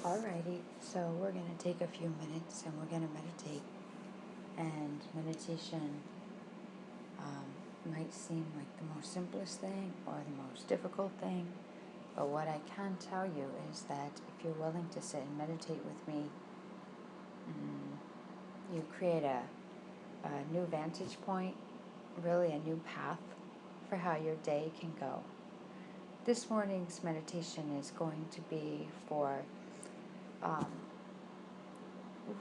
Alrighty, so we're going to take a few minutes and we're going to meditate. And meditation might seem like the most simplest thing or the most difficult thing, but what I can tell you is that if you're willing to sit and meditate with me, you create a new vantage point, really a new path for how your day can go. This morning's meditation is going to be for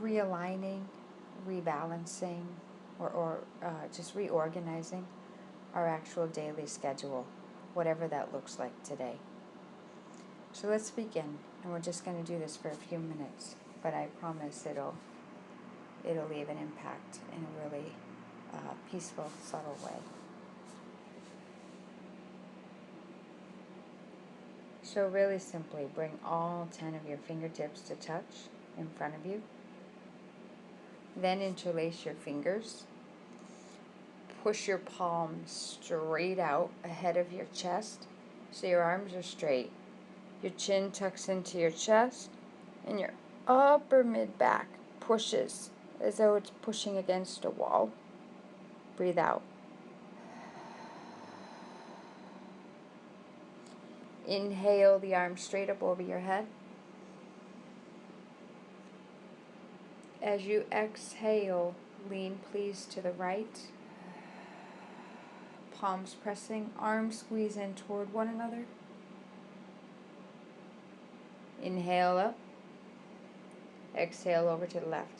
realigning, rebalancing, or just reorganizing our actual daily schedule, whatever that looks like today. So let's begin, and we're just going to do this for a few minutes, but I promise it'll leave an impact in a really peaceful, subtle way. So really simply, bring all 10 of your fingertips to touch in front of you. Then interlace your fingers. Push your palms straight out ahead of your chest so your arms are straight. Your chin tucks into your chest and your upper mid-back pushes as though it's pushing against a wall. Breathe out. Inhale the arms straight up over your head. As you exhale, lean please to the right. Palms pressing, arms squeeze in toward one another. Inhale up. Exhale over to the left.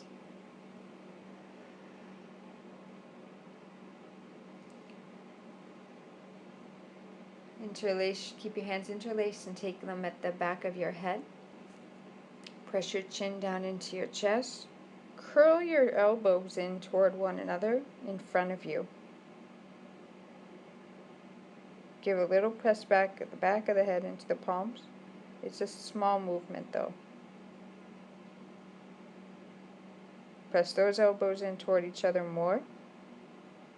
Interlace, keep your hands interlaced and take them at the back of your head. Press your chin down into your chest. Curl your elbows in toward one another in front of you. Give a little press back at the back of the head into the palms. It's a small movement though. Press those elbows in toward each other more,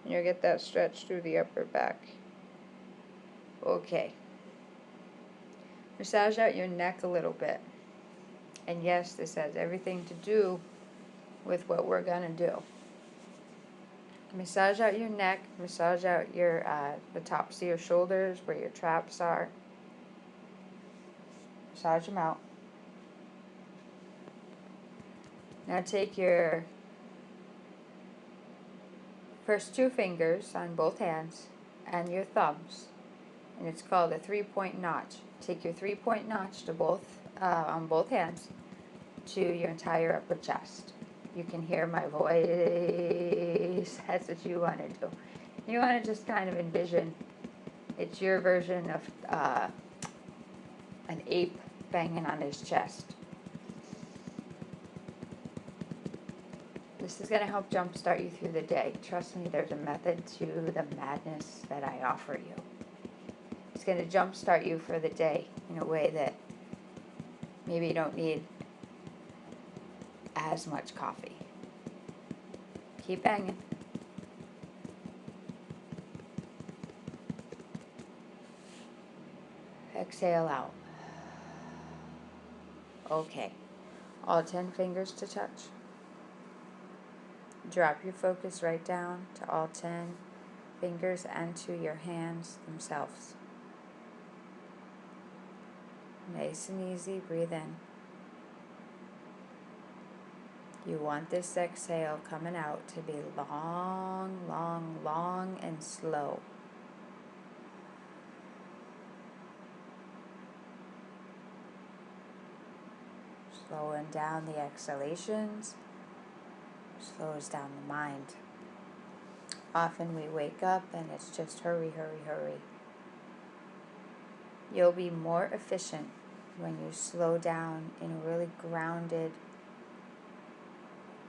and you'll get that stretch through the upper back. Okay. Massage out your neck a little bit. And yes, this has everything to do with what we're going to do. Massage out your neck, massage out your the tops of your shoulders where your traps are. Massage them out. Now take your first two fingers on both hands and your thumbs, and it's called a 3-point notch. Take your 3-point notch to both on both hands to your entire upper chest. You can hear my voice. That's what you want to do. You want to just kind of envision it's your version of an ape banging on his chest. This is going to help jumpstart you through the day. Trust me, there's a method to the madness that I offer you. It's going to jumpstart you for the day in a way that maybe you don't need as much coffee. Keep banging. Exhale out. Okay. All 10 fingers to touch. Drop your focus right down to all 10 fingers and to your hands themselves. Nice and easy, breathe in. You want this exhale coming out to be long, long, long and slow. Slowing down the exhalations slows down the mind. Often we wake up and it's just hurry, hurry, hurry. You'll be more efficient when you slow down in a really grounded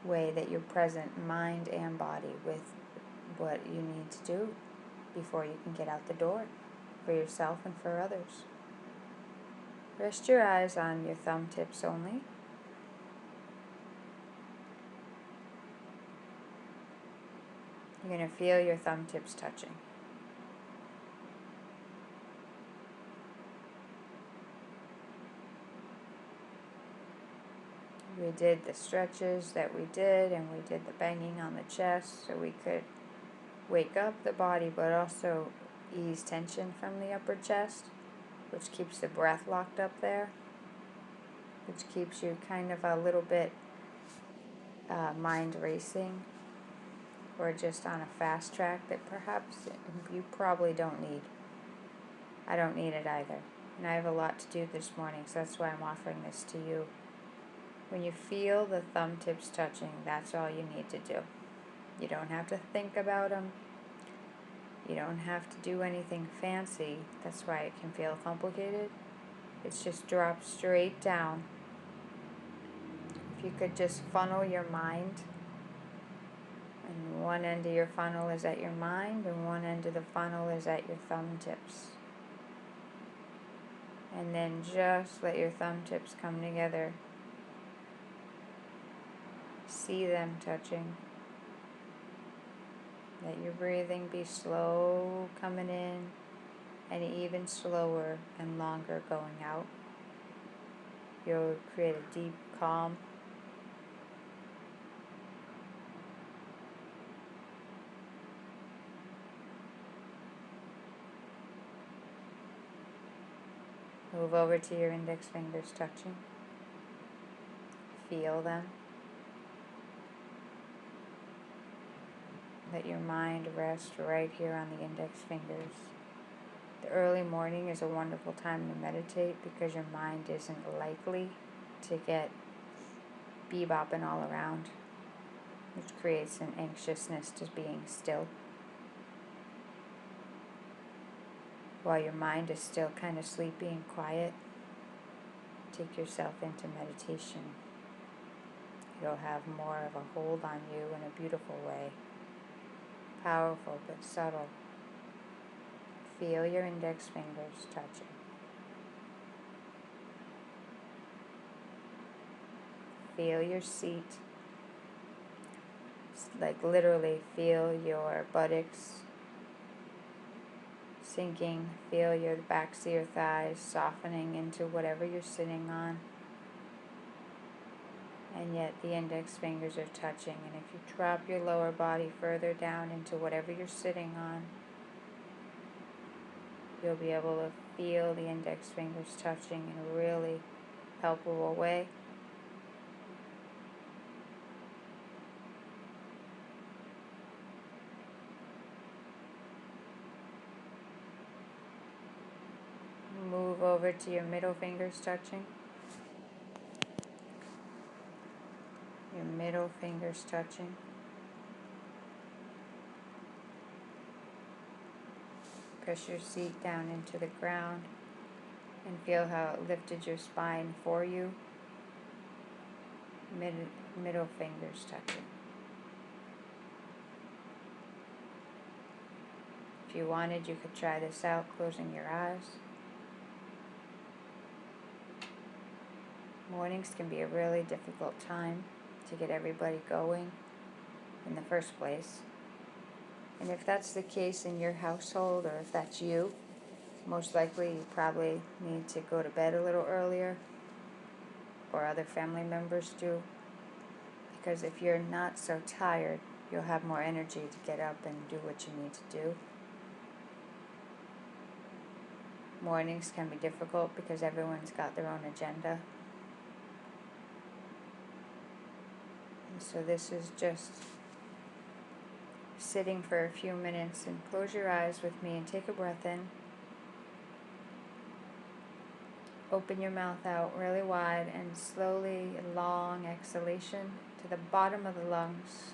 way that you're present, mind and body, with what you need to do before you can get out the door for yourself and for others. Rest your eyes on your thumb tips only. You're going to feel your thumb tips touching. We did the stretches that we did, and we did the banging on the chest so we could wake up the body but also ease tension from the upper chest, which keeps the breath locked up there, which keeps you kind of a little bit mind racing, or just on a fast track that perhaps you probably don't need. I don't need it either. And I have a lot to do this morning, so that's why I'm offering this to you. When you feel the thumb tips touching, that's all you need to do. You don't have to think about them. You don't have to do anything fancy. That's why it can feel complicated. It's just drop straight down. If you could just funnel your mind, and one end of your funnel is at your mind, and one end of the funnel is at your thumb tips. And then just let your thumb tips come together. See them touching. Let your breathing be slow coming in and even slower and longer going out. You'll create a deep calm. Move over to your index fingers touching. Feel them. Let your mind rest right here on the index fingers. The early morning is a wonderful time to meditate because your mind isn't likely to get bebopping all around, which creates an anxiousness to being still. While your mind is still kind of sleepy and quiet, take yourself into meditation. It'll have more of a hold on you in a beautiful way. Powerful but subtle. Feel your index fingers touching. Feel your seat. Like literally feel your buttocks sinking. Feel your backs of your thighs softening into whatever you're sitting on. And yet the index fingers are touching. And if you drop your lower body further down into whatever you're sitting on, you'll be able to feel the index fingers touching in a really palpable way. Move over to your middle fingers touching. Your middle fingers touching. Press your seat down into the ground and feel how it lifted your spine for you. Middle fingers touching. If you wanted, you could try this out closing your eyes. Mornings can be a really difficult time to get everybody going in the first place. And if that's the case in your household, or if that's you, most likely you probably need to go to bed a little earlier, or other family members do. Because if you're not so tired, you'll have more energy to get up and do what you need to do. Mornings can be difficult because everyone's got their own agenda. And so this is just sitting for a few minutes, and close your eyes with me and take a breath in. Open your mouth out really wide and slowly, long exhalation to the bottom of the lungs.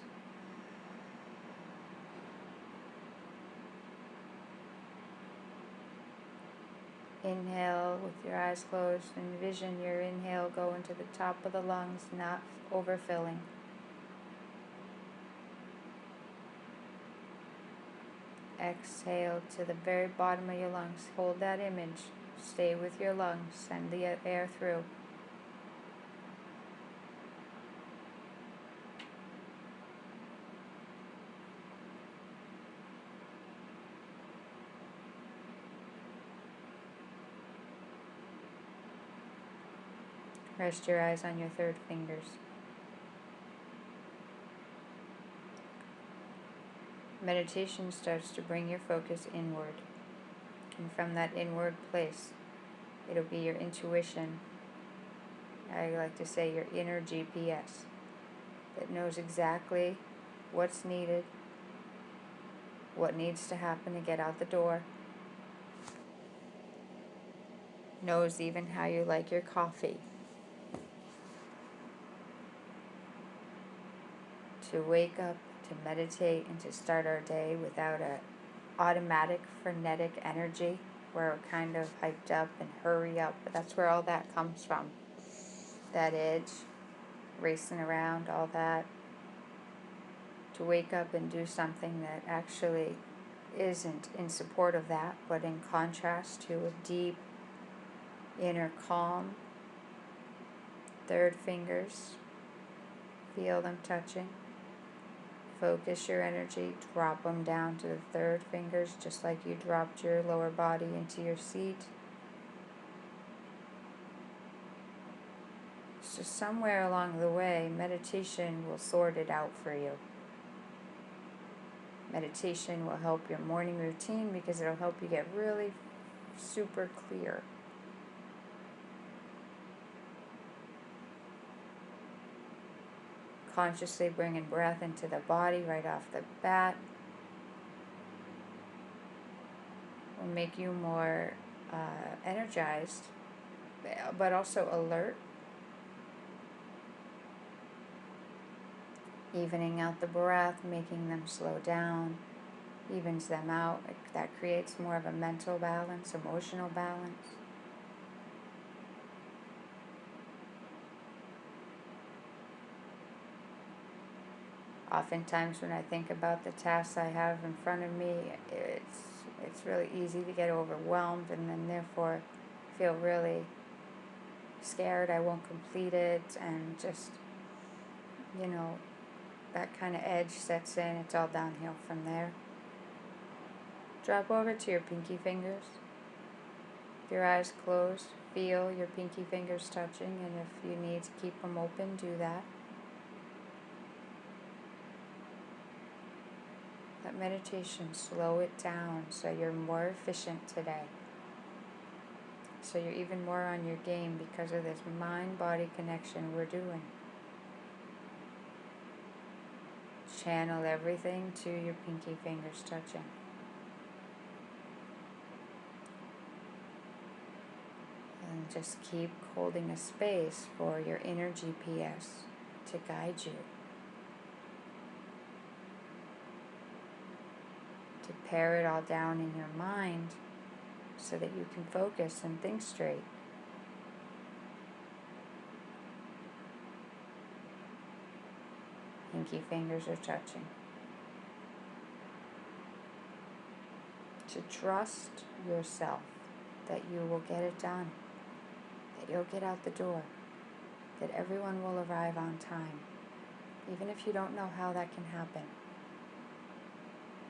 Inhale with your eyes closed. Envision your inhale go into the top of the lungs, not overfilling. Exhale to the very bottom of your lungs. Hold that image. Stay with your lungs. Send the air through. Rest your eyes on your third fingers. Meditation starts to bring your focus inward. And from that inward place, it'll be your intuition. I like to say your inner GPS that knows exactly what's needed, what needs to happen to get out the door, knows even how you like your coffee. To wake up, to meditate, and to start our day without a automatic, frenetic energy where we're kind of hyped up and hurry up. But that's where all that comes from. That edge, racing around, all that. To wake up and do something that actually isn't in support of that, but in contrast to a deep inner calm. Third fingers, feel them touching. Focus your energy, drop them down to the third fingers, just like you dropped your lower body into your seat. So somewhere along the way, meditation will sort it out for you. Meditation will help your morning routine because it'll help you get really super clear. Consciously bringing breath into the body right off the bat will make you more energized, but also alert. Evening out the breath, making them slow down, evens them out. That creates more of a mental balance, emotional balance. Oftentimes when I think about the tasks I have in front of me, it's really easy to get overwhelmed and then therefore feel really scared I won't complete it, and just, that kind of edge sets in. It's all downhill from there. Drop over to your pinky fingers. With your eyes closed, feel your pinky fingers touching, and if you need to keep them open, do that. Let meditation slow it down so you're more efficient today. So you're even more on your game because of this mind-body connection we're doing. Channel everything to your pinky fingers touching. And just keep holding a space for your inner GPS to guide you. To pare it all down in your mind so that you can focus and think straight. Pinky fingers are touching. To trust yourself that you will get it done, that you'll get out the door, that everyone will arrive on time, even if you don't know how that can happen.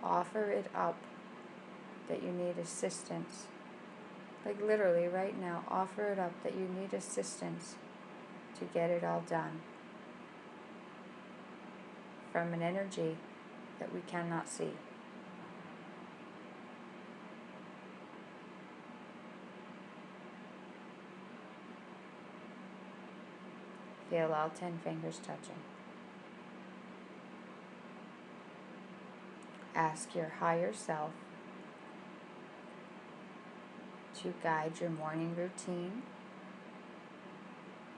Offer it up that you need assistance. Like literally right now, offer it up that you need assistance to get it all done. From an energy that we cannot see. Feel all 10 fingers touching. Ask your higher self to guide your morning routine.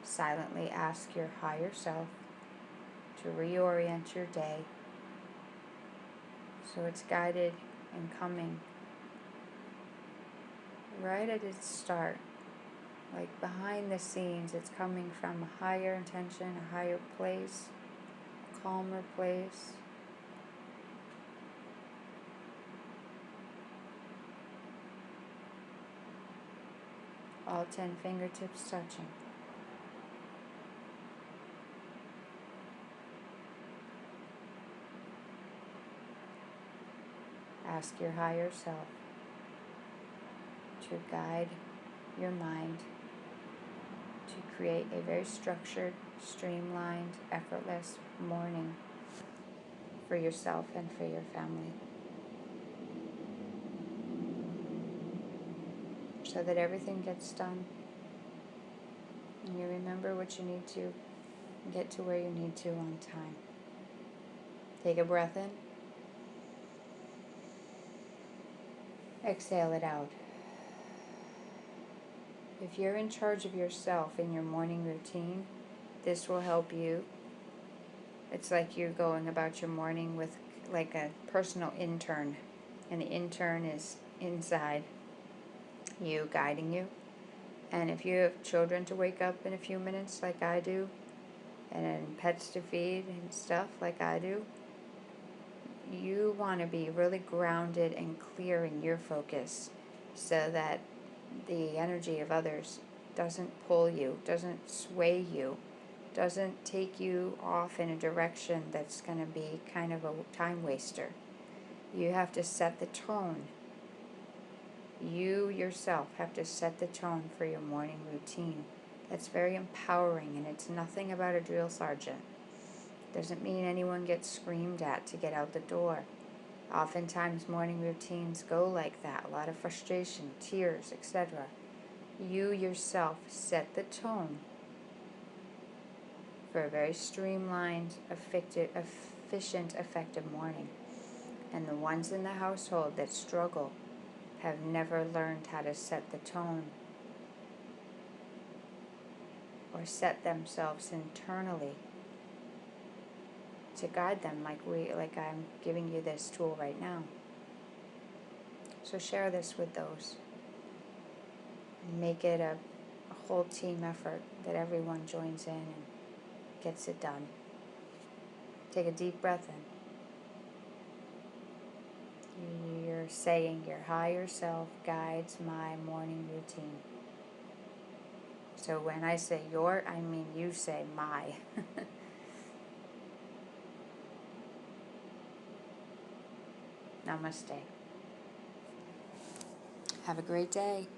Silently ask your higher self to reorient your day so it's guided and coming right at its start. Like behind the scenes, it's coming from a higher intention, a higher place, a calmer place. All 10 fingertips touching. Ask your higher self to guide your mind to create a very structured, streamlined, effortless morning for yourself and for your family, so that everything gets done and you remember what you need to, get to where you need to on time. Take a breath in. Exhale it out. If you're in charge of yourself in your morning routine, this will help you. It's like you're going about your morning with like a personal intern, and the intern is inside you, guiding you. And if you have children to wake up in a few minutes like I do, and pets to feed and stuff like I do, you want to be really grounded and clear in your focus, so that the energy of others doesn't pull you, doesn't sway you, doesn't take you off in a direction that's going to be kind of a time waster. You have to set the tone. You yourself have to set the tone for your morning routine. That's very empowering, and it's nothing about a drill sergeant. Doesn't mean anyone gets screamed at to get out the door. Oftentimes morning routines go like that, a lot of frustration, tears, etc. You yourself set the tone for a very streamlined, efficient, effective morning. And the ones in the household that struggle have never learned how to set the tone or set themselves internally to guide them, like I'm giving you this tool right now. So share this with those. Make it a whole team effort that everyone joins in and gets it done. Take a deep breath in. You're saying your higher self guides my morning routine. So when I say your, I mean you say my. Namaste. Have a great day.